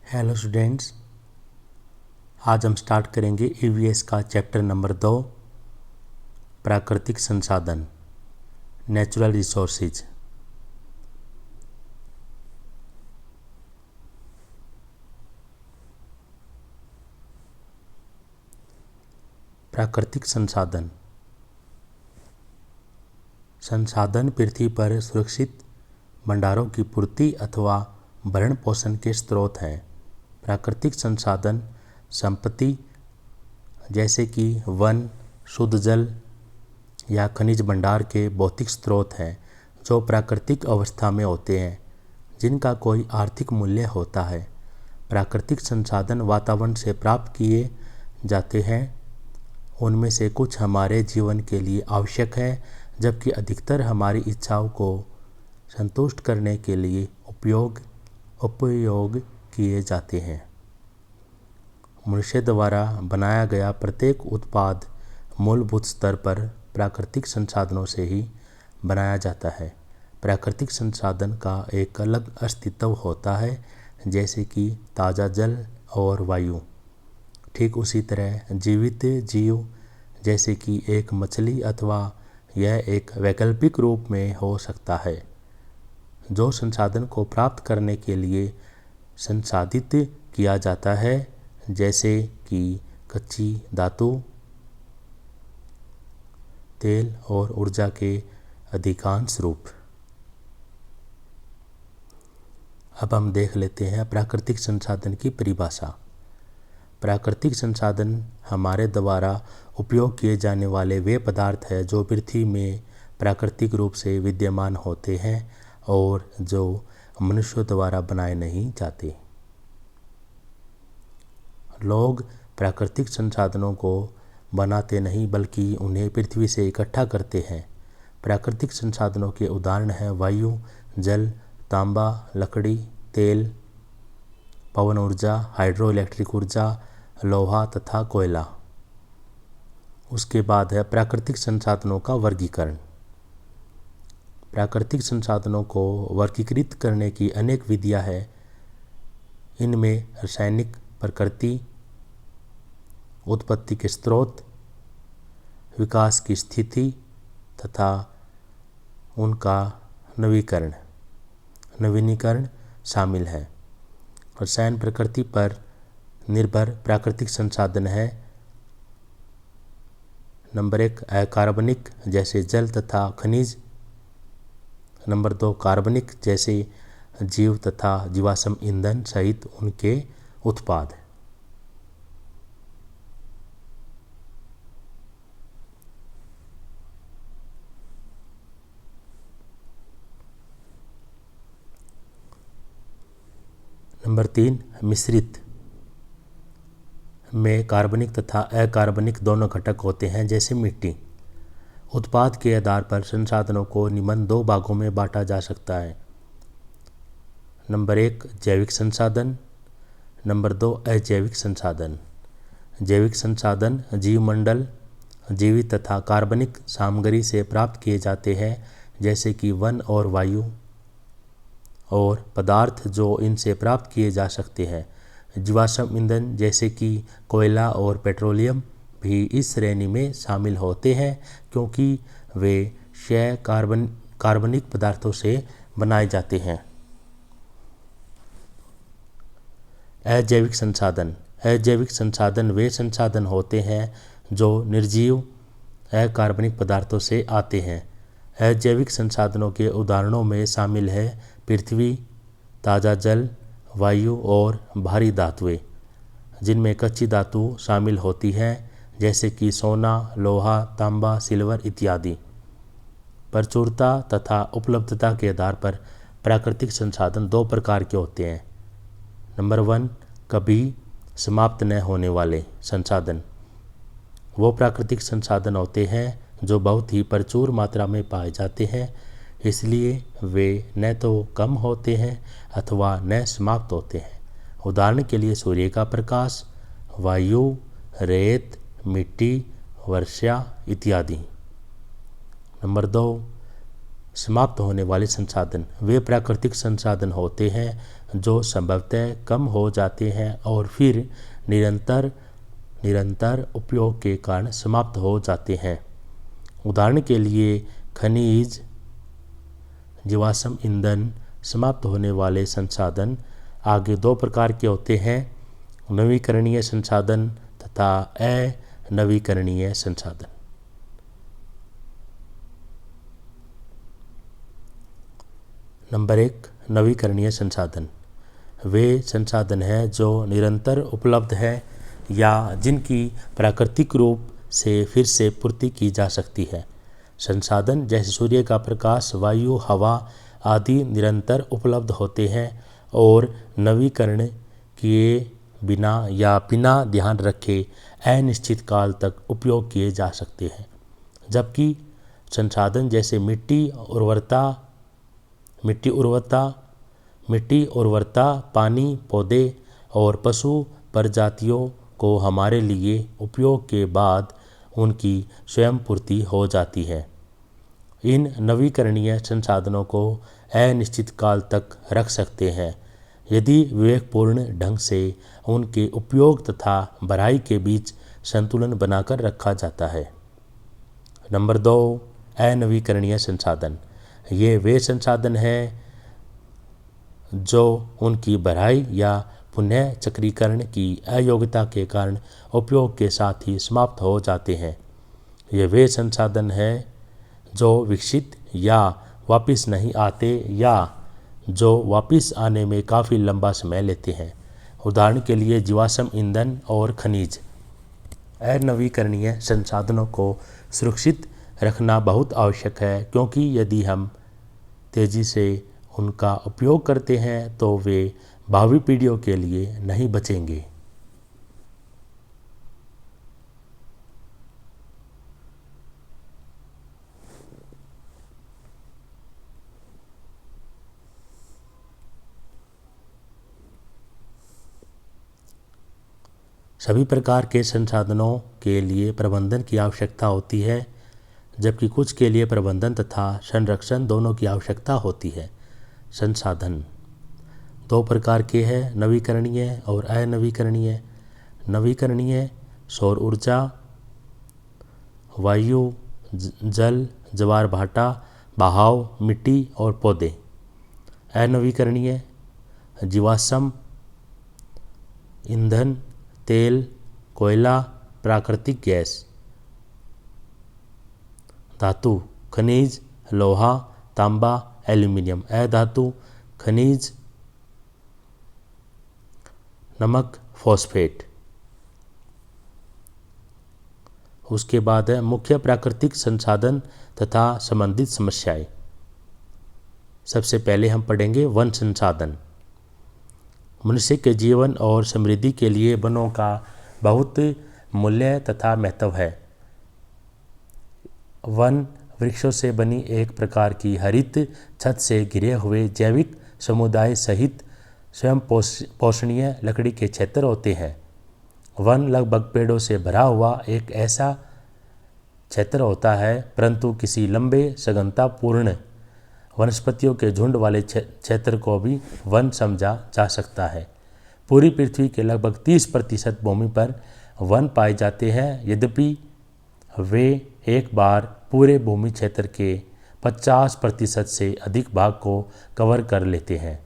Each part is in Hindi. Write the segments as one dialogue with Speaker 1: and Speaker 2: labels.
Speaker 1: हेलो स्टूडेंट्स, आज हम स्टार्ट करेंगे ईवीएस का चैप्टर नंबर 2, प्राकृतिक संसाधन, नेचुरल रिसोर्सेज। प्राकृतिक संसाधन संसाधन पृथ्वी पर सुरक्षित भंडारों की पूर्ति अथवा भरण पोषण के स्रोत हैं। प्राकृतिक संसाधन संपत्ति जैसे कि वन, शुद्ध जल या खनिज भंडार के भौतिक स्रोत हैं जो प्राकृतिक अवस्था में होते हैं, जिनका कोई आर्थिक मूल्य होता है। प्राकृतिक संसाधन वातावरण से प्राप्त किए जाते हैं। उनमें से कुछ हमारे जीवन के लिए आवश्यक है, जबकि अधिकतर हमारी इच्छाओं को संतुष्ट करने के लिए उपयोग किए जाते हैं। मनुष्य द्वारा बनाया गया प्रत्येक उत्पाद मूलभूत स्तर पर प्राकृतिक संसाधनों से ही बनाया जाता है। प्राकृतिक संसाधन का एक अलग अस्तित्व होता है, जैसे कि ताज़ा जल और वायु। ठीक उसी तरह जीवित जीव जैसे कि एक मछली अथवा यह एक वैकल्पिक रूप में हो सकता है, जो संसाधन को प्राप्त करने के लिए संसाधित किया जाता है, जैसे कि कच्ची धातु, तेल और ऊर्जा के अधिकांश रूप। अब हम देख लेते हैं प्राकृतिक संसाधन की परिभाषा। प्राकृतिक संसाधन हमारे द्वारा उपयोग किए जाने वाले वे पदार्थ हैं जो पृथ्वी में प्राकृतिक रूप से विद्यमान होते हैं और जो मनुष्यों द्वारा बनाए नहीं जाते। लोग प्राकृतिक संसाधनों को बनाते नहीं, बल्कि उन्हें पृथ्वी से इकट्ठा करते हैं। प्राकृतिक संसाधनों के उदाहरण हैं वायु, जल, तांबा, लकड़ी, तेल, पवन ऊर्जा, हाइड्रो इलेक्ट्रिक ऊर्जा, लोहा तथा कोयला। उसके बाद है प्राकृतिक संसाधनों का वर्गीकरण। प्राकृतिक संसाधनों को वर्गीकृत करने की अनेक विधियां हैं। इनमें रासायनिक प्रकृति, उत्पत्ति के स्रोत, विकास की स्थिति तथा उनका नवीनीकरण शामिल है। रसायन प्रकृति पर निर्भर प्राकृतिक संसाधन है। नंबर 1 अकार्बनिक जैसे जल तथा खनिज। नंबर 2 कार्बनिक जैसे जीव तथा जीवाश्म ईंधन सहित उनके उत्पाद। नंबर 3 मिश्रित में कार्बनिक तथा अकार्बनिक दोनों घटक होते हैं, जैसे मिट्टी। उत्पाद के आधार पर संसाधनों को निम्न 2 भागों में बांटा जा सकता है। नंबर 1 जैविक संसाधन, नंबर 2 अजैविक संसाधन। जैविक संसाधन जीवमंडल, जीवित तथा कार्बनिक सामग्री से प्राप्त किए जाते हैं, जैसे कि वन और वायु, और पदार्थ जो इनसे प्राप्त किए जा सकते हैं। जीवाश्म ईंधन जैसे कि कोयला और पेट्रोलियम भी इस श्रेणी में शामिल होते हैं, क्योंकि वे क्षय कार्बनिक पदार्थों से बनाए जाते हैं। अजैविक संसाधन वे संसाधन होते हैं जो निर्जीव अकार्बनिक पदार्थों से आते हैं। अजैविक संसाधनों के उदाहरणों में शामिल है पृथ्वी, ताज़ा जल, वायु और भारी धातुएं, जिनमें कच्ची धातु शामिल होती हैं, जैसे कि सोना, लोहा, तांबा, सिल्वर इत्यादि। प्रचुरता तथा उपलब्धता के आधार पर प्राकृतिक संसाधन 2 प्रकार के होते हैं। नंबर 1 कभी समाप्त न होने वाले संसाधन। वो प्राकृतिक संसाधन होते हैं जो बहुत ही प्रचुर मात्रा में पाए जाते हैं, इसलिए वे न तो कम होते हैं अथवा न समाप्त होते हैं। उदाहरण के लिए सूर्य का प्रकाश, वायु, रेत, मिट्टी, वर्षा इत्यादि। नंबर 2 समाप्त होने वाले संसाधन। वे प्राकृतिक संसाधन होते हैं जो संभवतः कम हो जाते हैं और फिर निरंतर उपयोग के कारण समाप्त हो जाते हैं। उदाहरण के लिए खनिज, जीवाश्म ईंधन, समाप्त होने वाले संसाधन आगे दो प्रकार के होते हैं, नवीकरणीय संसाधन तथा अनवीकरणीय संसाधन। नंबर 1, नवीकरणीय संसाधन। वे संसाधन हैं जो निरंतर उपलब्ध है या जिनकी प्राकृतिक रूप से फिर से पूर्ति की जा सकती है। संसाधन जैसे सूर्य का प्रकाश, वायु, हवा आदि निरंतर उपलब्ध होते हैं और नवीकरण किए बिना या बिना ध्यान रखे अनिश्चित काल तक उपयोग किए जा सकते हैं। जबकि संसाधन जैसे मिट्टी उर्वरता, पानी, पौधे और पशु प्रजातियों को हमारे लिए उपयोग के बाद उनकी स्वयं पूर्ति हो जाती है। इन नवीकरणीय संसाधनों को अनिश्चित काल तक रख सकते हैं यदि विवेकपूर्ण ढंग से उनके उपयोग तथा भराई के बीच संतुलन बनाकर रखा जाता है। नंबर 2, अनवीकरणीय संसाधन। ये वे संसाधन हैं जो उनकी भराई या पुनः चक्रीकरण की अयोग्यता के कारण उपयोग के साथ ही समाप्त हो जाते हैं। ये वे संसाधन हैं जो विकसित या वापस नहीं आते या जो वापस आने में काफ़ी लंबा समय लेते हैं। उदाहरण के लिए जीवाश्म ईंधन और खनिज। अनवीकरणीय संसाधनों को सुरक्षित रखना बहुत आवश्यक है, क्योंकि यदि हम तेज़ी से उनका उपयोग करते हैं तो वे भावी पीढ़ियों के लिए नहीं बचेंगे। सभी प्रकार के संसाधनों के लिए प्रबंधन की आवश्यकता होती है, जबकि कुछ के लिए प्रबंधन तथा संरक्षण दोनों की आवश्यकता होती है। संसाधन दो प्रकार के हैं, नवीकरणीय और अनवीकरणीय। नवीकरणीय सौर ऊर्जा, वायु, जल, ज्वार भाटा, बहाव, मिट्टी और पौधे। अनवीकरणीय जीवाश्म ईंधन, तेल, कोयला, प्राकृतिक गैस। धातु, खनिज, लोहा, तांबा, एल्यूमिनियम। अधातु, खनिज, नमक, फॉस्फेट। उसके बाद है मुख्य प्राकृतिक संसाधन तथा संबंधित समस्याएं। सबसे पहले हम पढ़ेंगे वन संसाधन। मनुष्य के जीवन और समृद्धि के लिए वनों का बहुत मूल्य तथा महत्व है। वन वृक्षों से बनी एक प्रकार की हरित छत से घिरे हुए जैविक समुदाय सहित स्वयं पोषणीय लकड़ी के क्षेत्र होते हैं। वन लगभग पेड़ों से भरा हुआ एक ऐसा क्षेत्र होता है, परंतु किसी लंबे सघनतापूर्ण वनस्पतियों के झुंड वाले क्षेत्र को भी वन समझा जा सकता है। पूरी पृथ्वी के लगभग 30% भूमि पर वन पाए जाते हैं, यद्यपि वे एक बार पूरे भूमि क्षेत्र के 50% से अधिक भाग को कवर कर लेते हैं।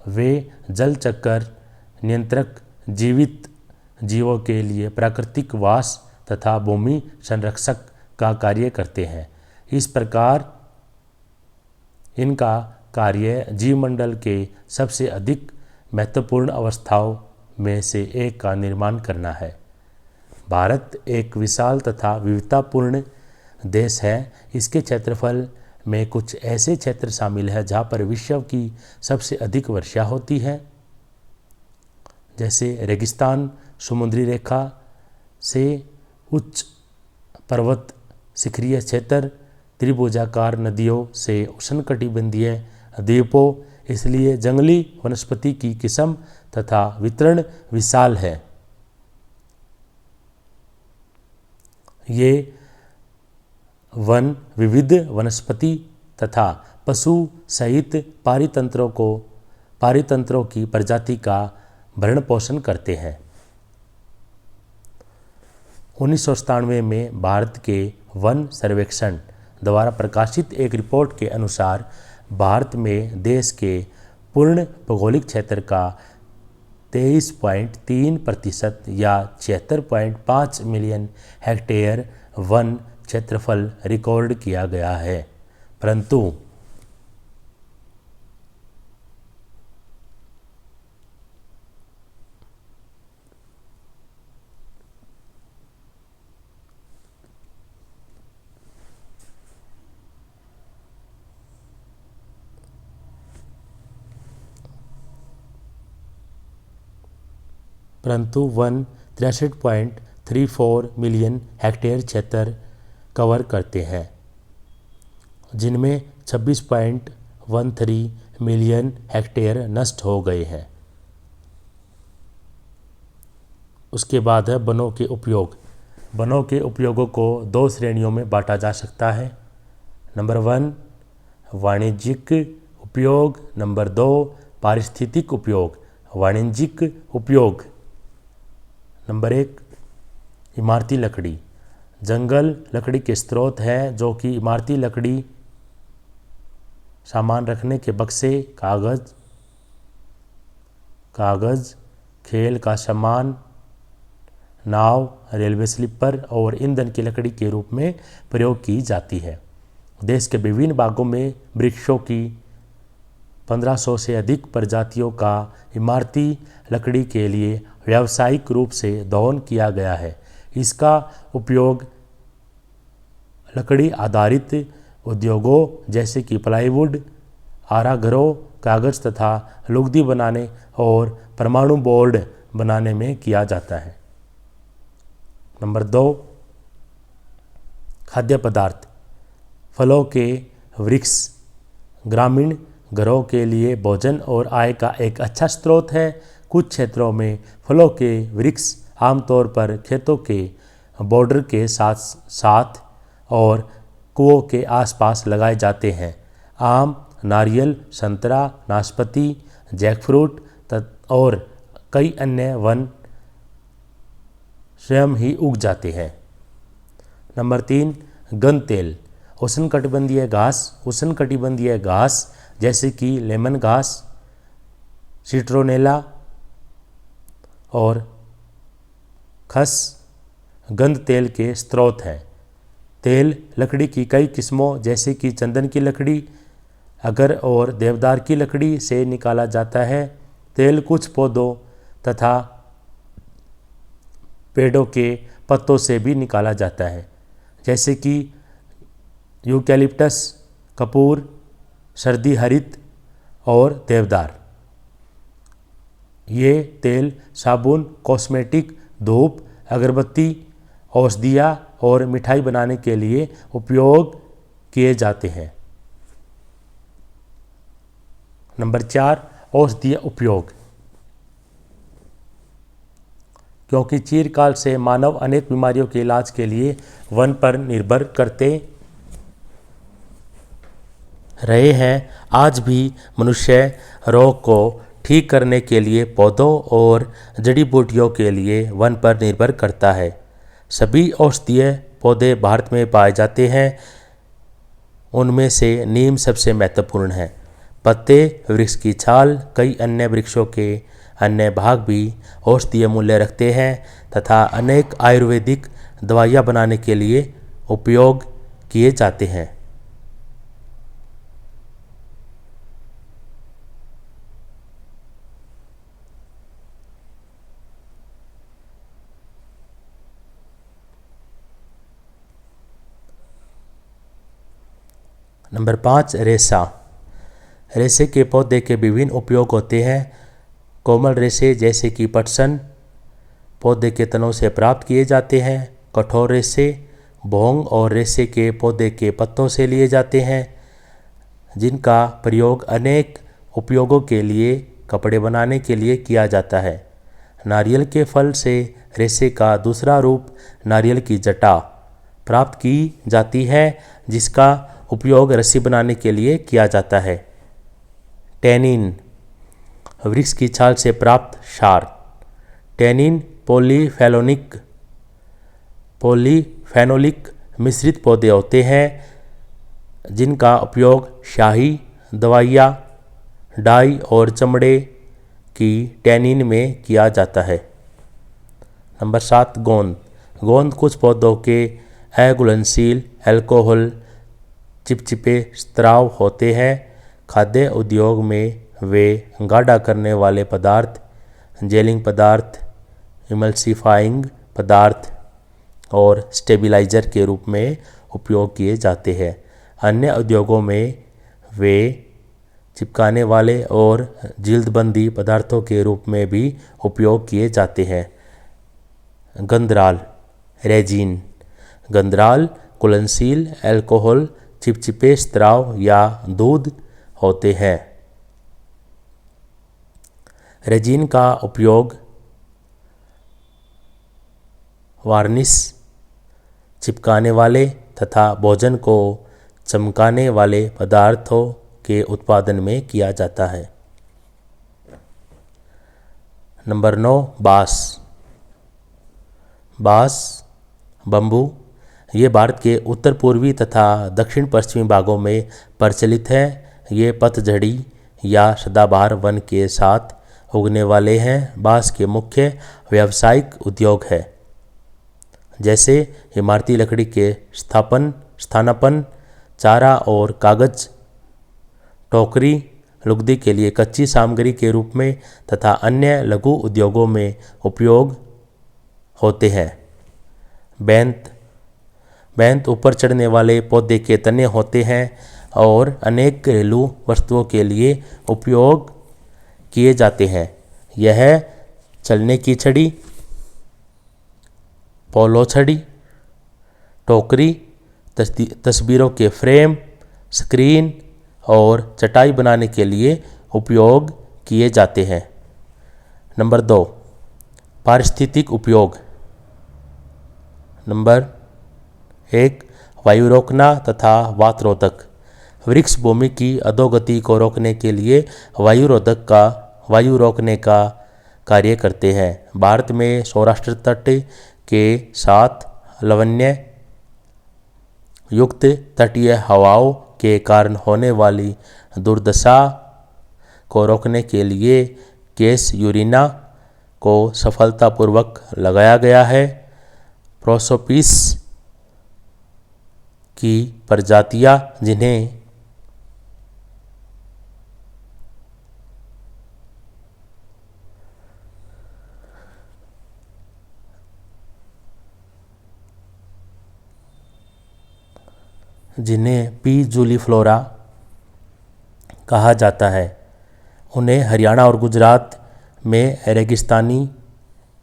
Speaker 1: वे जल चक्र नियंत्रक, जीवित जीवों के लिए प्राकृतिक वास तथा भूमि संरक्षक का कार्य करते हैं। इस प्रकार इनका कार्य जीवमंडल के सबसे अधिक महत्वपूर्ण अवस्थाओं में से एक का निर्माण करना है। भारत एक विशाल तथा विविधतापूर्ण देश है। इसके क्षेत्रफल में कुछ ऐसे क्षेत्र शामिल हैं जहाँ पर विश्व की सबसे अधिक वर्षा होती है, जैसे रेगिस्तान, समुद्री रेखा से उच्च पर्वत शिखरीय क्षेत्र, त्रिभुजाकार नदियों से उष्णकटिबंधीय द्वीपों। इसलिए जंगली वनस्पति की किस्म तथा वितरण विशाल है। ये वन विविध वनस्पति तथा पशु सहित पारितंत्रों को पारितंत्रों की प्रजाति का भरण पोषण करते हैं। 1997 में भारत के वन सर्वेक्षण द्वारा प्रकाशित एक रिपोर्ट के अनुसार भारत में देश के पूर्ण भौगोलिक क्षेत्र का 23.3% या 76.5 मिलियन हेक्टेयर वन क्षेत्रफल रिकॉर्ड किया गया है, परंतु वन 63.34 मिलियन हेक्टेयर क्षेत्र कवर करते हैं, जिनमें 26.13 मिलियन हेक्टेयर नष्ट हो गए हैं। उसके बाद है वनों के उपयोग। वनों के उपयोगों को 2 श्रेणियों में बांटा जा सकता है। नंबर 1 वाणिज्यिक उपयोग, नंबर 2 पारिस्थितिक उपयोग। वाणिज्यिक उपयोग। नंबर 1 इमारती लकड़ी। जंगल लकड़ी के स्रोत है, जो कि इमारती लकड़ी, सामान रखने के बक्से, कागज़, खेल का सामान, नाव, रेलवे स्लीपर और ईंधन की लकड़ी के रूप में प्रयोग की जाती है। देश के विभिन्न भागों में वृक्षों की 1500 से अधिक प्रजातियों का इमारती लकड़ी के लिए व्यावसायिक रूप से दोहन किया गया है। इसका उपयोग लकड़ी आधारित उद्योगों जैसे कि प्लाईवुड, आराघरों, कागज़ तथा लुगदी बनाने और परमाणु बोर्ड बनाने में किया जाता है। नंबर 2 खाद्य पदार्थ। फलों के वृक्ष ग्रामीण घरों के लिए भोजन और आय का एक अच्छा स्रोत है। कुछ क्षेत्रों में फलों के वृक्ष आमतौर पर खेतों के बॉर्डर के साथ साथ और कुओं के आसपास लगाए जाते हैं। आम, नारियल, संतरा, नाशपाती, जैकफ्रूट और कई अन्य वन स्वयं ही उग जाते हैं। नंबर 3 गंध तेल। उष्णकटिबंधीय घास जैसे कि लेमन घास, सिट्रोनेला और खस गंध तेल के स्रोत हैं। तेल लकड़ी की कई किस्मों जैसे कि चंदन की लकड़ी, अगर और देवदार की लकड़ी से निकाला जाता है। तेल कुछ पौधों तथा पेड़ों के पत्तों से भी निकाला जाता है, जैसे कि यूकैलिप्टस, कपूर, सर्दी हरित और देवदार। ये तेल साबुन, कॉस्मेटिक, धूप, अगरबत्ती, औषधियाँ और मिठाई बनाने के लिए उपयोग किए जाते हैं। नंबर 4 औषधीय उपयोग। क्योंकि चिरकाल से मानव अनेक बीमारियों के इलाज के लिए वन पर निर्भर करते रहे हैं, आज भी मनुष्य रोग को ठीक करने के लिए पौधों और जड़ी बूटियों के लिए वन पर निर्भर करता है। सभी औषधीय पौधे भारत में पाए जाते हैं। उनमें से नीम सबसे महत्वपूर्ण है। पत्ते, वृक्ष की छाल, कई अन्य वृक्षों के अन्य भाग भी औषधीय मूल्य रखते हैं तथा अनेक आयुर्वेदिक दवाइयाँ बनाने के लिए उपयोग किए जाते हैं। नंबर 5 रेशा। रेशे के पौधे के विभिन्न उपयोग होते हैं। कोमल रेशे जैसे कि पटसन पौधे के तनों से प्राप्त किए जाते हैं। कठोर रेशे भोंग और रेशे के पौधे के पत्तों से लिए जाते हैं, जिनका प्रयोग अनेक उपयोगों के लिए कपड़े बनाने के लिए किया जाता है। नारियल के फल से रेशे का दूसरा रूप नारियल की जटा प्राप्त की जाती है, जिसका उपयोग रस्सी बनाने के लिए किया जाता है। टैनिन वृक्ष की छाल से प्राप्त क्षार। टैनिन पॉलीफेनोलिक मिश्रित पौधे होते हैं जिनका उपयोग स्याही, दवाइयाँ, डाई और चमड़े की टैनिन में किया जाता है। नंबर 7 गोंद। गोंद कुछ पौधों के अघुलनशील अल्कोहल चिपचिपे स्राव होते हैं। खाद्य उद्योग में वे गाढ़ा करने वाले पदार्थ, जेलिंग पदार्थ, इमल्सिफाइंग पदार्थ और स्टेबिलाइजर के रूप में उपयोग किए जाते हैं। अन्य उद्योगों में वे चिपकाने वाले और जिल्दबंदी पदार्थों के रूप में भी उपयोग किए जाते हैं। गंधराल रेजिन। गंधराल घुलनशील अल्कोहल चिपचिपे स्राव या दूध होते हैं। रेजिन का उपयोग वार्निश, चिपकाने वाले तथा भोजन को चमकाने वाले पदार्थों के उत्पादन में किया जाता है। नंबर 9 बांस। बांस बम्बू ये भारत के उत्तर पूर्वी तथा दक्षिण पश्चिमी भागों में प्रचलित है। ये पतझड़ी या सदाबहार वन के साथ उगने वाले हैं। बांस के मुख्य व्यावसायिक उद्योग है जैसे इमारती लकड़ी के स्थानापन्न, चारा और कागज, टोकरी, लुगदी के लिए कच्ची सामग्री के रूप में तथा अन्य लघु उद्योगों में उपयोग होते हैं। बेंत ऊपर चढ़ने वाले पौधे के तने होते हैं और अनेक घरेलू वस्तुओं के लिए उपयोग किए जाते हैं। यह चलने की छड़ी, पोलो छड़ी, टोकरी, तस्वीरों के फ्रेम, स्क्रीन और चटाई बनाने के लिए उपयोग किए जाते हैं। नंबर 2 पारिस्थितिक उपयोग। नंबर 1 वायु रोकना तथा वात रोधक। वृक्ष भूमि की अधोगति को रोकने के लिए वायु रोकने का कार्य करते हैं। भारत में सौराष्ट्र तट के साथ लवण्य युक्त तटीय हवाओं के कारण होने वाली दुर्दशा को रोकने के लिए कैसयूरिना को सफलतापूर्वक लगाया गया है। प्रोसोपिस की प्रजातियां जिन्हें पी जूलीफ्लोरा कहा जाता है, उन्हें हरियाणा और गुजरात में रेगिस्तानी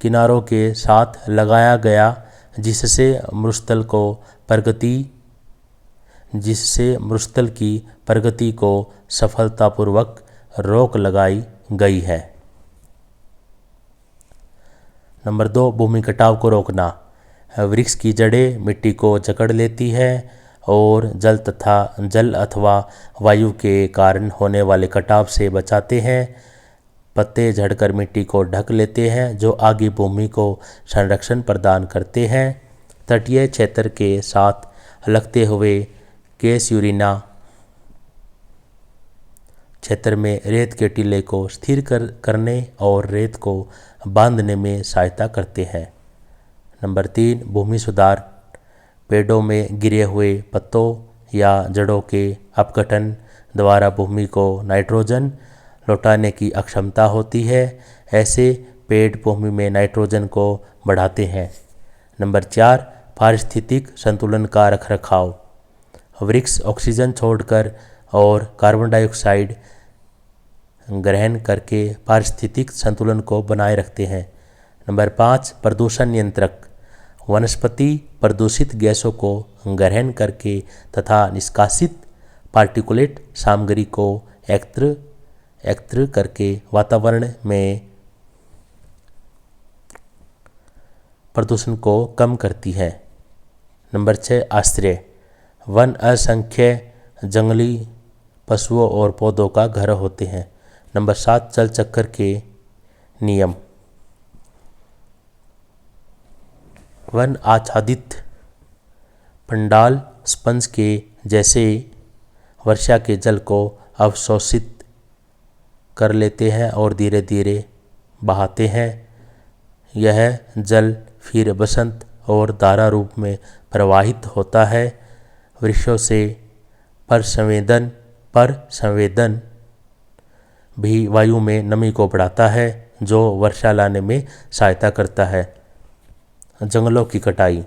Speaker 1: किनारों के साथ लगाया गया जिससे मरुस्थल की प्रगति को सफलतापूर्वक रोक लगाई गई है। नंबर 2 भूमि कटाव को रोकना। वृक्ष की जड़ें मिट्टी को जकड़ लेती है और जल अथवा वायु के कारण होने वाले कटाव से बचाते हैं। पत्ते झड़कर मिट्टी को ढक लेते हैं जो आगे भूमि को संरक्षण प्रदान करते हैं। तटीय क्षेत्र के साथ लगते हुए कैसयूरिना क्षेत्र में रेत के टीले को स्थिर करने और रेत को बांधने में सहायता करते हैं। नंबर 3 भूमि सुधार। पेड़ों में गिरे हुए पत्तों या जड़ों के अपघटन द्वारा भूमि को नाइट्रोजन लौटाने की अक्षमता होती है। ऐसे पेड़ भूमि में नाइट्रोजन को बढ़ाते हैं। नंबर 4 पारिस्थितिक संतुलन का रखरखाव। वृक्ष ऑक्सीजन छोड़कर और कार्बन डाइऑक्साइड ग्रहण करके पारिस्थितिक संतुलन को बनाए रखते हैं। नंबर 5 प्रदूषण नियंत्रक। वनस्पति प्रदूषित गैसों को ग्रहण करके तथा निष्कासित पार्टिकुलेट सामग्री को एकत्र करके वातावरण में प्रदूषण को कम करती है। नंबर 6 आश्रय। वन असंख्य जंगली पशुओं और पौधों का घर होते हैं। नंबर 7 जल चक्र के नियम। वन आच्छादित पंडाल स्पंज के जैसे वर्षा के जल को अवशोषित कर लेते हैं और धीरे धीरे बहाते हैं। यह जल फिर बसंत और धारा रूप में प्रवाहित होता है। वृक्षों से पर संवेदन भी वायु में नमी को बढ़ाता है, जो वर्षा लाने में सहायता करता है। जंगलों की कटाई।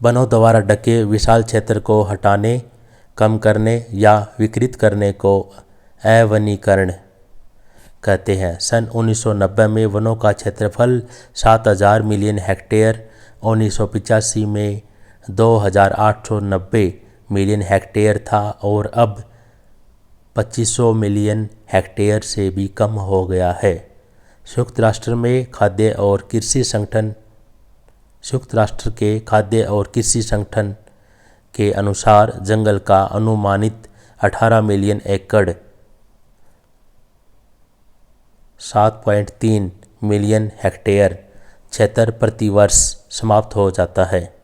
Speaker 1: वनों द्वारा ढके विशाल क्षेत्र को हटाने, कम करने या विकृत करने को अवनीकरण कहते हैं। सन 1990 में वनों का क्षेत्रफल 7,000 मिलियन हेक्टेयर, 1985 में 2,890 मिलियन हेक्टेयर था और अब 2,500 मिलियन हेक्टेयर से भी कम हो गया है। संयुक्त राष्ट्र के खाद्य और कृषि संगठन के अनुसार जंगल का अनुमानित 18 मिलियन एकड़ 7.3 मिलियन हेक्टेयर क्षेत्र प्रतिवर्ष समाप्त हो जाता है।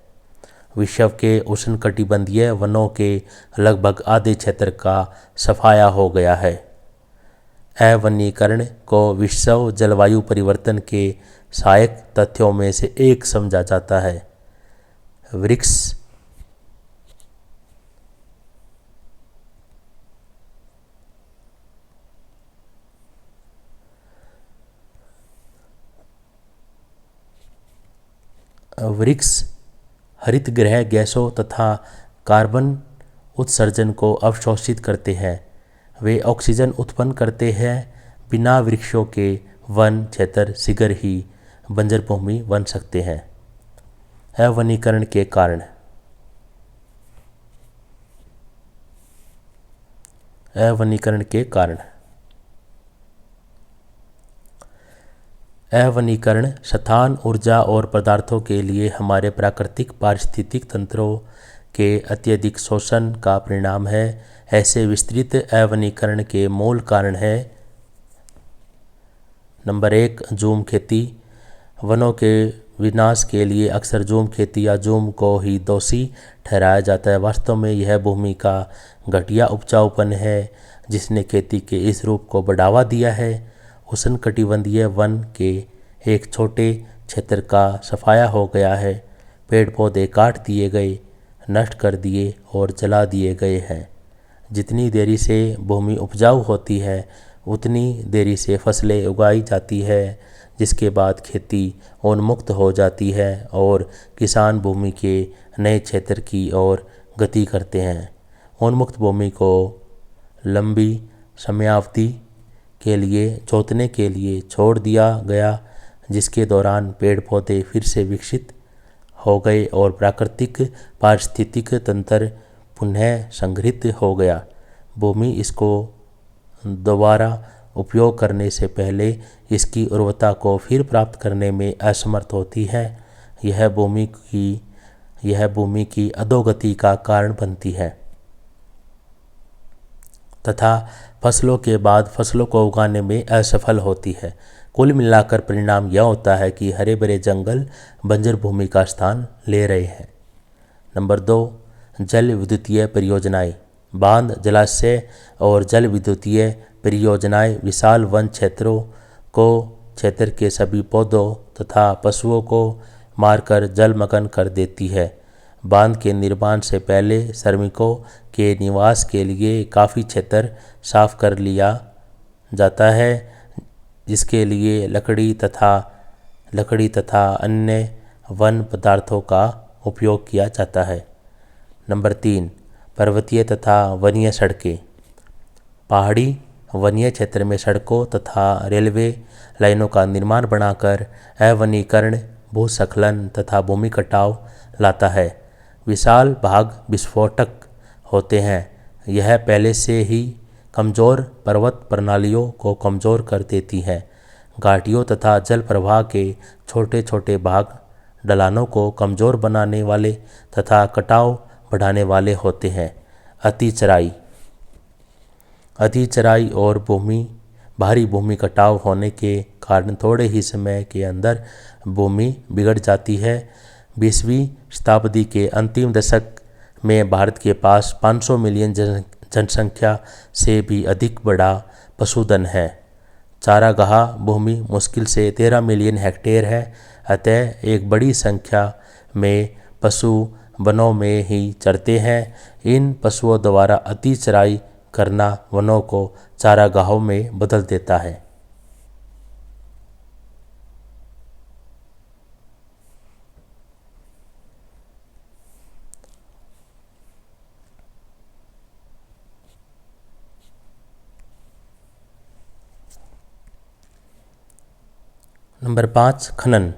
Speaker 1: विश्व के उष्णकटिबंधीय वनों के लगभग आधे क्षेत्र का सफाया हो गया है। अवनीकरण को विश्व जलवायु परिवर्तन के सहायक तथ्यों में से एक समझा जाता है। वृक्ष हरितगृह गैसों तथा कार्बन उत्सर्जन को अवशोषित करते हैं। वे ऑक्सीजन उत्पन्न करते हैं। बिना वृक्षों के वन क्षेत्र शीघ्र ही बंजर भूमि बन सकते हैं। अवनीकरण के कारण। अवनीकरण स्थान, ऊर्जा और पदार्थों के लिए हमारे प्राकृतिक पारिस्थितिक तंत्रों के अत्यधिक शोषण का परिणाम है। ऐसे विस्तृत अवनीकरण के मूल कारण है। नंबर 1 झूम खेती। वनों के विनाश के लिए अक्सर झूम खेती या झूम को ही दोषी ठहराया जाता है। वास्तव में यह भूमि का घटिया उपजाऊपन है जिसने खेती के इस रूप को बढ़ावा दिया है। उष्णकटिबंधीय वन के एक छोटे क्षेत्र का सफाया हो गया है। पेड़ पौधे काट दिए गए, नष्ट कर दिए और जला दिए गए हैं। जितनी देरी से भूमि उपजाऊ होती है उतनी देरी से फसलें उगाई जाती है, जिसके बाद खेती उन्मुक्त हो जाती है और किसान भूमि के नए क्षेत्र की ओर गति करते हैं। उन्मुक्त भूमि को लंबी समयावधि के लिए जोतने के लिए छोड़ दिया गया, जिसके दौरान पेड़ पौधे फिर से विकसित हो गए और प्राकृतिक पारिस्थितिक तंत्र पुनः संग्रहित हो गया। भूमि इसको दोबारा उपयोग करने से पहले इसकी उर्वरता को फिर प्राप्त करने में असमर्थ होती है। यह भूमि की अधोगति का कारण बनती है तथा फसलों के बाद फसलों को उगाने में असफल होती है। कुल मिलाकर परिणाम यह होता है कि हरे भरे जंगल बंजर भूमि का स्थान ले रहे हैं। नंबर 2 जल विद्युतीय परियोजनाएं। बांध, जलाशय और जल विद्युतीय परियोजनाएं विशाल वन क्षेत्रों को क्षेत्र के सभी पौधों तथा पशुओं को मारकर जलमग्न कर देती है। बांध के निर्माण से पहले श्रमिकों के निवास के लिए काफ़ी क्षेत्र साफ कर लिया जाता है, जिसके लिए लकड़ी तथा अन्य वन पदार्थों का उपयोग किया जाता है। नंबर 3 पर्वतीय तथा वनीय सड़कें। पहाड़ी वनीय क्षेत्र में सड़कों तथा रेलवे लाइनों का निर्माण बनाकर अवनीकरण, भूस्खलन तथा भूमि कटाव लाता है। विशाल भाग विस्फोटक होते हैं। यह पहले से ही कमज़ोर पर्वत प्रणालियों को कमज़ोर कर देती है। घाटियों तथा जल प्रवाह के छोटे छोटे भाग ढलानों को कमज़ोर बनाने वाले तथा कटाव बढ़ाने वाले होते हैं। अति चराई। अति चराई और भारी भूमि कटाव होने के कारण थोड़े ही समय के अंदर भूमि बिगड़ जाती है। 20वीं शताब्दी के अंतिम दशक में भारत के पास 500 मिलियन जनसंख्या से भी अधिक बड़ा पशुधन है। चारागाह भूमि मुश्किल से 13 मिलियन हेक्टेयर है। अतः एक बड़ी संख्या में पशु वनों में ही चरते हैं। इन पशुओं द्वारा अति चराई करना वनों को चारागाहों में बदल देता है। नंबर 5, खनन।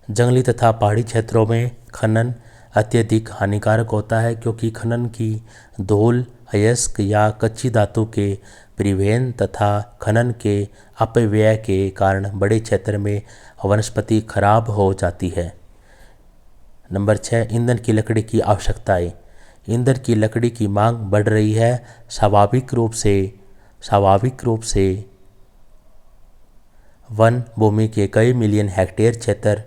Speaker 1: जंगली तथा पहाड़ी क्षेत्रों में खनन अत्यधिक हानिकारक होता है, क्योंकि खनन की धूल, अयस्क या कच्ची धातु के परिवहन तथा खनन के अपव्यय के कारण बड़े क्षेत्र में वनस्पति खराब हो जाती है। नंबर 6, ईंधन की लकड़ी की आवश्यकताएं। ईंधन की लकड़ी की मांग बढ़ रही है। स्वाभाविक रूप से वन भूमि के कई मिलियन हेक्टेयर क्षेत्र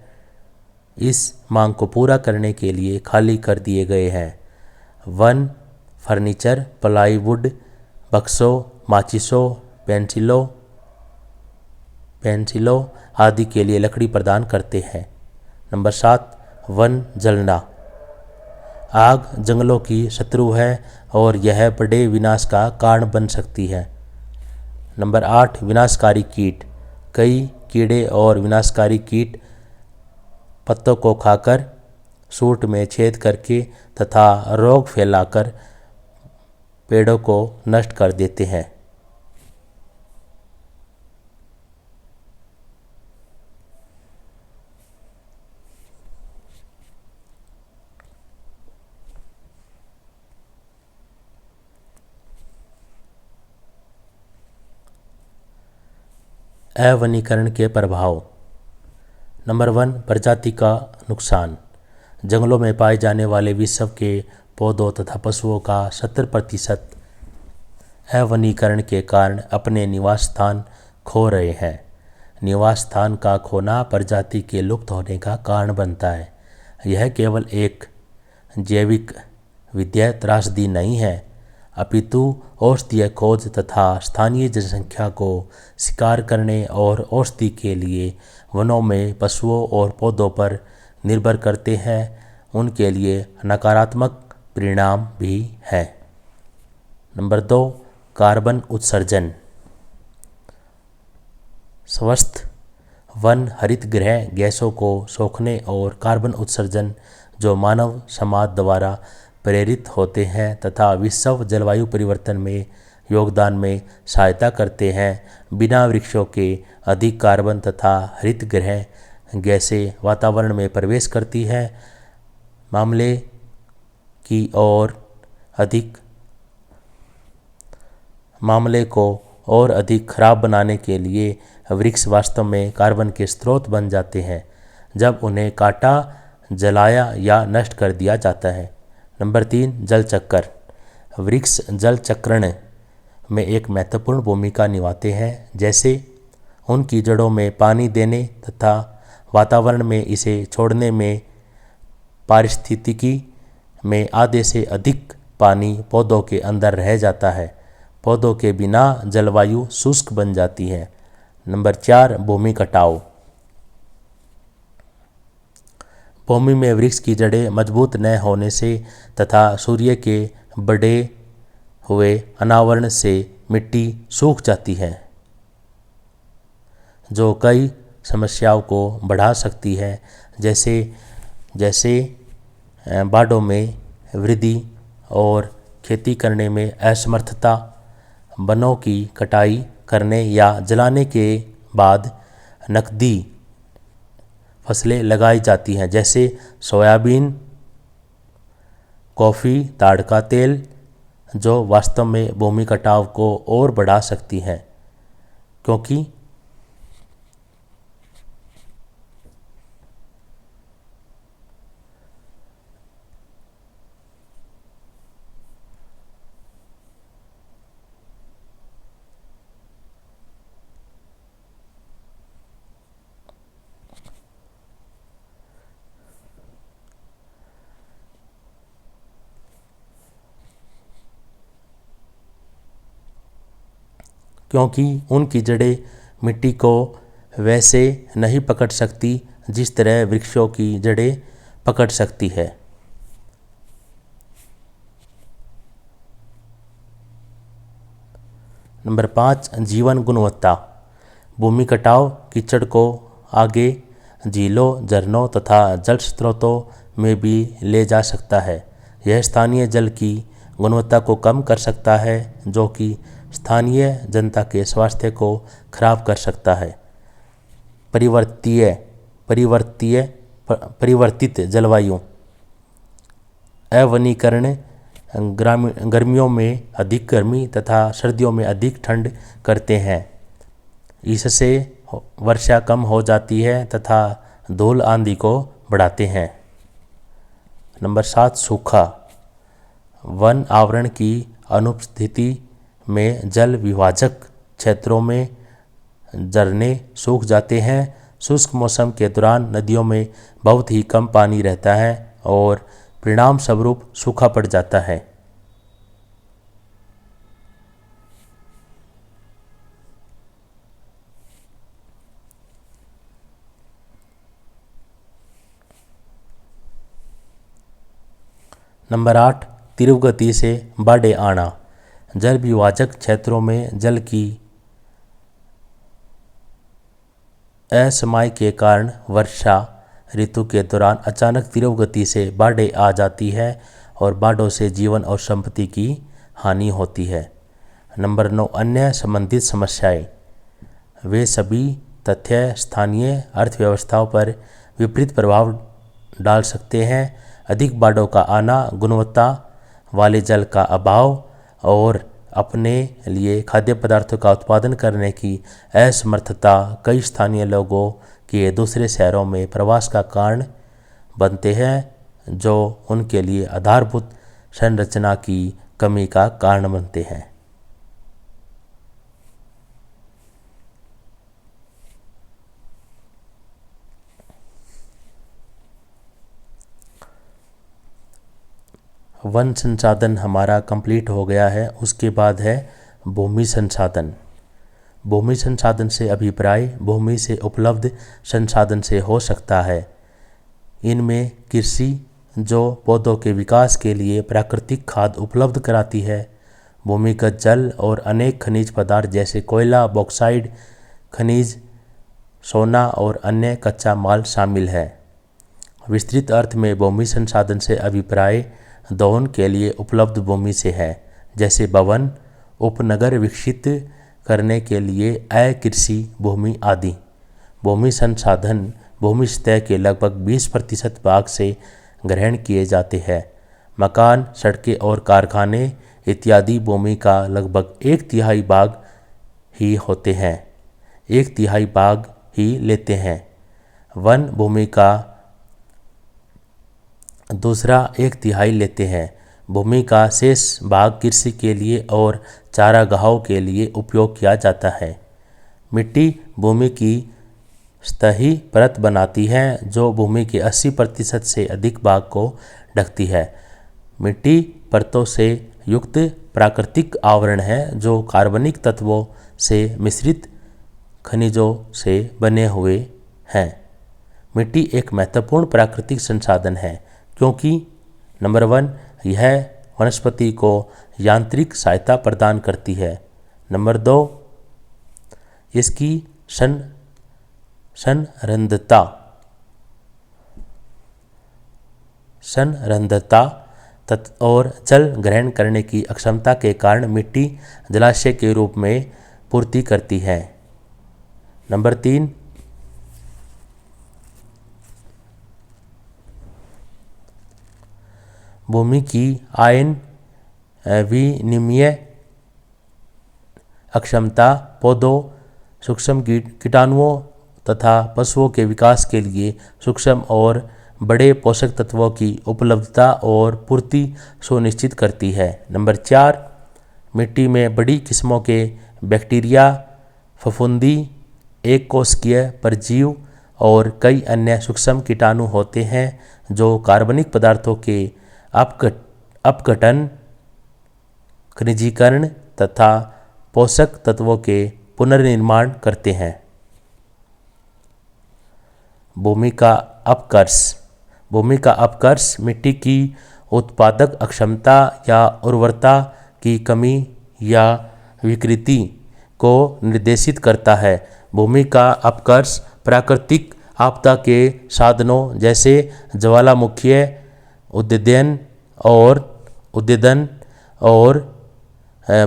Speaker 1: इस मांग को पूरा करने के लिए खाली कर दिए गए हैं। वन फर्नीचर, प्लाईवुड, बक्सों, माचिसों, पेंसिलों आदि के लिए लकड़ी प्रदान करते हैं। नंबर 7, वन जलना। आग जंगलों की शत्रु है और यह बड़े विनाश का कारण बन सकती है। नंबर 8, विनाशकारी कीट। कई कीड़े और विनाशकारी कीट पत्तों को खाकर, सूट में छेद करके तथा रोग फैलाकर पेड़ों को नष्ट कर देते हैं। अवनीकरण के प्रभाव। नंबर 1, प्रजाति का नुकसान। जंगलों में पाए जाने वाले विश्व के पौधों तथा पशुओं का 70% अवनीकरण के कारण अपने निवास स्थान खो रहे हैं। निवास स्थान का खोना प्रजाति के लुप्त होने का कारण बनता है। यह केवल एक जैविक विद्या त्रासदी नहीं है, अपितु औषधीय खोज तथा स्थानीय जनसंख्या को शिकार करने और औषधि के लिए वनों में पशुओं और पौधों पर निर्भर करते हैं, उनके लिए नकारात्मक परिणाम भी है। नंबर 2, कार्बन उत्सर्जन। स्वस्थ वन हरित गृह गैसों को सोखने और कार्बन उत्सर्जन जो मानव समाज द्वारा प्रेरित होते हैं तथा विश्व जलवायु परिवर्तन में योगदान में सहायता करते हैं। बिना वृक्षों के अधिक कार्बन तथा हरित गृह गैसें वातावरण में प्रवेश करती है। मामले को और अधिक खराब बनाने के लिए वृक्ष वास्तव में कार्बन के स्रोत बन जाते हैं जब उन्हें काटा, जलाया या नष्ट कर दिया जाता है। नंबर 3, जल चक्र। वृक्ष जल चक्रण में एक महत्वपूर्ण भूमिका निभाते हैं, जैसे उनकी जड़ों में पानी देने तथा वातावरण में इसे छोड़ने में। पारिस्थितिकी में आधे से अधिक पानी पौधों के अंदर रह जाता है। पौधों के बिना जलवायु शुष्क बन जाती है। नंबर 4, भूमि कटाव। भूमि में वृक्ष की जड़ें मजबूत न होने से तथा सूर्य के बढ़े हुए अनावरण से मिट्टी सूख जाती है, जो कई समस्याओं को बढ़ा सकती है, जैसे बाढ़ों में वृद्धि और खेती करने में असमर्थता। वनों की कटाई करने या जलाने के बाद नकदी फसलें लगाई जाती हैं, जैसे सोयाबीन, कॉफ़ी, ताड़ का तेल, जो वास्तव में भूमि कटाव को और बढ़ा सकती हैं, क्योंकि क्योंकि उनकी जड़ें मिट्टी को वैसे नहीं पकड़ सकती जिस तरह वृक्षों की जड़ें पकड़ सकती है। नंबर 5, जीवन गुणवत्ता। भूमि कटाव कीचड़ को आगे झीलों, झरनों तथा जल स्रोतों में भी ले जा सकता है। यह स्थानीय जल की गुणवत्ता को कम कर सकता है, जो कि स्थानीय जनता के स्वास्थ्य को खराब कर सकता है। परिवर्तित जलवायु। अवनीकरण गर्मियों में अधिक गर्मी तथा सर्दियों में अधिक ठंड करते हैं। इससे वर्षा कम हो जाती है तथा धूल आंधी को बढ़ाते हैं। नंबर 7, सूखा। वन आवरण की अनुपस्थिति में जल विभाजक क्षेत्रों में झरने सूख जाते हैं। शुष्क मौसम के दौरान नदियों में बहुत ही कम पानी रहता है और परिणाम स्वरूप सूखा पड़ जाता है। नंबर 8, तीव्र गति से बाढ़ें आना। जल विभाजक क्षेत्रों में जल की असमय के कारण वर्षा ऋतु के दौरान अचानक तीव्र गति से बाढ़ें आ जाती है और बाढ़ों से जीवन और संपत्ति की हानि होती है। नंबर 9, अन्य संबंधित समस्याएं। वे सभी तथ्य स्थानीय अर्थव्यवस्थाओं पर विपरीत प्रभाव डाल सकते हैं। अधिक बाढ़ों का आना, गुणवत्ता वाले जल का अभाव और अपने लिए खाद्य पदार्थों का उत्पादन करने की असमर्थता कई स्थानीय लोगों के दूसरे शहरों में प्रवास का कारण बनते हैं, जो उनके लिए आधारभूत संरचना की कमी का कारण बनते हैं। वन संसाधन हमारा कंप्लीट हो गया है। उसके बाद है भूमि संसाधन। भूमि संसाधन से अभिप्राय भूमि से उपलब्ध संसाधन से हो सकता है। इनमें कृषि, जो पौधों के विकास के लिए प्राकृतिक खाद उपलब्ध कराती है, भूमिगत जल और अनेक खनिज पदार्थ जैसे कोयला, बॉक्साइट, खनिज, सोना और अन्य कच्चा माल शामिल है। विस्तृत अर्थ में भूमि संसाधन से अभिप्राय दोहन के लिए उपलब्ध भूमि से है, जैसे भवन, उपनगर विकसित करने के लिए अकृषि भूमि आदि। भूमि संसाधन भूमि सतह के लगभग 20% भाग से ग्रहण किए जाते हैं। मकान, सड़कें और कारखाने इत्यादि भूमि का लगभग 1/3 भाग ही होते हैं, 1/3 भाग ही लेते हैं। वन भूमि का दूसरा 1/3 लेते हैं। भूमि का शेष भाग कृषि के लिए और चारागाहों के लिए उपयोग किया जाता है। मिट्टी भूमि की सतही परत बनाती है, जो भूमि के 80% से अधिक भाग को ढकती है। मिट्टी परतों से युक्त प्राकृतिक आवरण है, जो कार्बनिक तत्वों से मिश्रित खनिजों से बने हुए हैं। मिट्टी एक महत्वपूर्ण प्राकृतिक संसाधन है, क्योंकि नंबर 1, यह वनस्पति को यांत्रिक सहायता प्रदान करती है। नंबर 2, इसकी संरंध्रता और जल ग्रहण करने की अक्षमता के कारण मिट्टी जलाशय के रूप में पूर्ति करती है। नंबर 3, भूमि की आयन विनिमय अक्षमता पौधों, सूक्ष्म कीटाणुओं तथा पशुओं के विकास के लिए सूक्ष्म और बड़े पोषक तत्वों की उपलब्धता और पूर्ति सुनिश्चित करती है। नंबर 4, मिट्टी में बड़ी किस्मों के बैक्टीरिया, फफूंदी, एक कोशिकीय परजीव और कई अन्य सूक्ष्म कीटाणु होते हैं, जो कार्बनिक पदार्थों के अपघटन, खनिजीकरण तथा पोषक तत्वों के पुनर्निर्माण करते हैं। भूमि का अपकर्ष। भूमि का अपकर्ष मिट्टी की उत्पादक अक्षमता या उर्वरता की कमी या विकृति को निर्देशित करता है। भूमि का अपकर्ष प्राकृतिक आपदा के साधनों जैसे ज्वालामुखीय उद्यदन और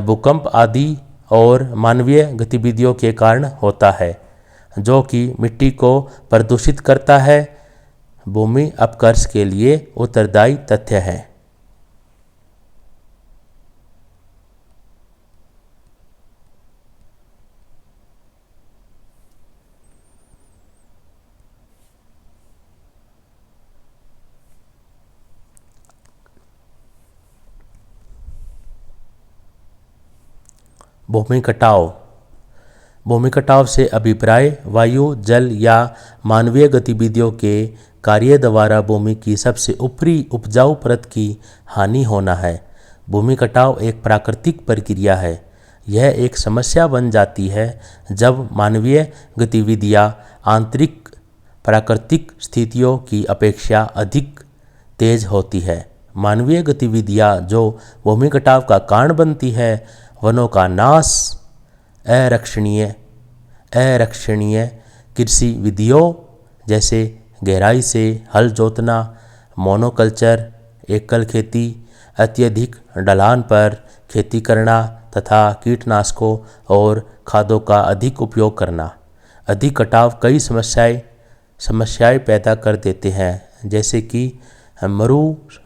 Speaker 1: भूकंप आदि और मानवीय गतिविधियों के कारण होता है, जो कि मिट्टी को प्रदूषित करता है। भूमि अपकर्ष के लिए उत्तरदायी तथ्य है। भूमि कटाव। भूमि कटाव से अभिप्राय वायु, जल या मानवीय गतिविधियों के कार्य द्वारा भूमि की सबसे ऊपरी उपजाऊ परत की हानि होना है। भूमि कटाव एक प्राकृतिक प्रक्रिया है। यह एक समस्या बन जाती है जब मानवीय गतिविधियां आंतरिक प्राकृतिक स्थितियों की अपेक्षा अधिक तेज होती है। मानवीय गतिविधियां जो भूमि कटाव का कारण बनती है, वनों का नाश, अरक्षणीय कृषि विधियों जैसे गहराई से हल जोतना, मोनोकल्चर एकल खेती, अत्यधिक ढलान पर खेती करना तथा कीटनाशकों और खादों का अधिक उपयोग करना। अधिक कटाव कई समस्याएं पैदा कर देते हैं, जैसे कि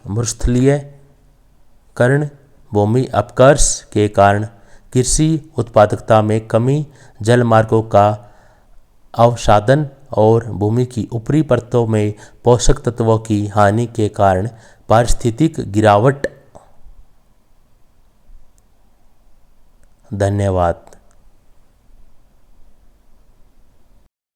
Speaker 1: मरुस्थलीकरण, भूमि अपकर्ष के कारण कृषि उत्पादकता में कमी, जलमार्गों का अवसादन और भूमि की ऊपरी परतों में पोषक तत्वों की हानि के कारण पारिस्थितिक गिरावट। धन्यवाद।